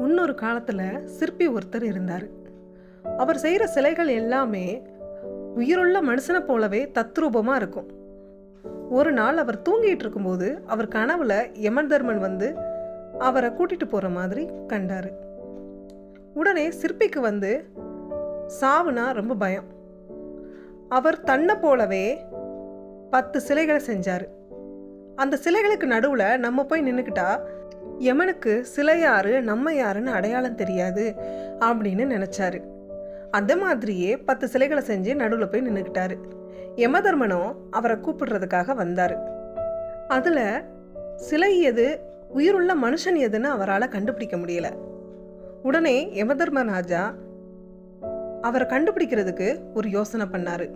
முன்னொரு காலத்துல சிற்பி ஒருத்தர் இருந்தார். அவர் செய்யற சிலைகள் எல்லாமே உயிருள்ள மனுஷனை போலவே தத்ரூபமா இருக்கும். ஒரு நாள் அவர் தூங்கிட்டு இருக்கும்போது அவர் கனவுல யமதர்மன் வந்து அவரை கூட்டிட்டு போற மாதிரி கண்டாரு. உடனே சிற்பிக்கு வந்து சாவுனா ரொம்ப பயம். அவர் தன்னை போலவே 10 சிலைகளை செஞ்சாரு. அந்த சிலைகளுக்கு நடுவுல நம்ம போய் நின்றுக்கிட்டா யமனுக்கு சிலை யாரு நம்ம யாருன்னு அடையாளம் தெரியாது அப்படின்னு நினைச்சாரு. அந்த மாதிரியே 10 சிலைகளை செஞ்சு நடுவில் போய் நின்றுக்கிட்டாரு. யமதர்மனும் அவரை கூப்பிடுறதுக்காக வந்தாரு. அதுல சிலை எது உயிருள்ள மனுஷன் எதுன்னு அவரால் கண்டுபிடிக்க முடியல. உடனே யமதர்ம ராஜா அவரை கண்டுபிடிக்கிறதுக்கு ஒரு யோசனை பண்ணாரு.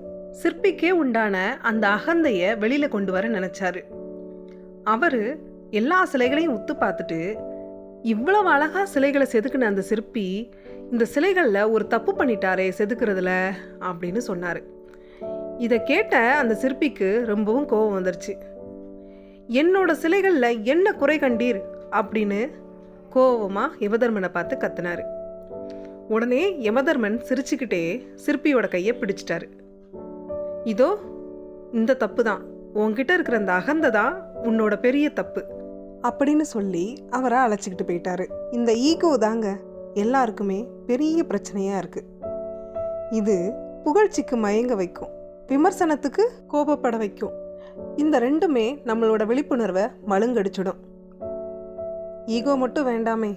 சிற்பிக்கே உண்டான அந்த அகந்தைய வெளியில கொண்டு வர நினைச்சாரு. அவரு எல்லா சிலைகளையும் உத்து பார்த்துட்டு, இவ்வளவு அழகா சிலைகளை செதுக்குன அந்த சிற்பி இந்த சிலைகளில் ஒரு தப்பு பண்ணிட்டாரே செதுக்குறதுல அப்படின்னு சொன்னாரு. இதை கேட்ட அந்த சிற்பிக்கு ரொம்பவும் கோபம் வந்துருச்சு. என்னோட சிலைகளில் என்ன குறை கண்டீர் அப்படின்னு கோபமா யமதர்மனை பார்த்து கத்தினாரு. உடனே யமதர்மன் சிரிச்சுக்கிட்டே சிற்பியோட கையை பிடிச்சிட்டாரு. இதோ இந்த தப்பு தான், உன்கிட்ட இருக்கிற அந்த அகந்தை தான் உன்னோட பெரிய தப்பு அப்படின்னு சொல்லி அவரை அழைச்சிக்கிட்டு போயிட்டாரு. இந்த ஈகோ தாங்க எல்லாருக்குமே பெரிய பிரச்சனையா இருக்கு. இது புகழ்ச்சிக்கு மயங்க வைக்கும், விமர்சனத்துக்கு கோபப்பட வைக்கும். இந்த ரெண்டுமே நம்மளோட விழிப்புணர்வை மழுங்கடிச்சிடும். ஈகோ மட்டும் வேண்டாமே,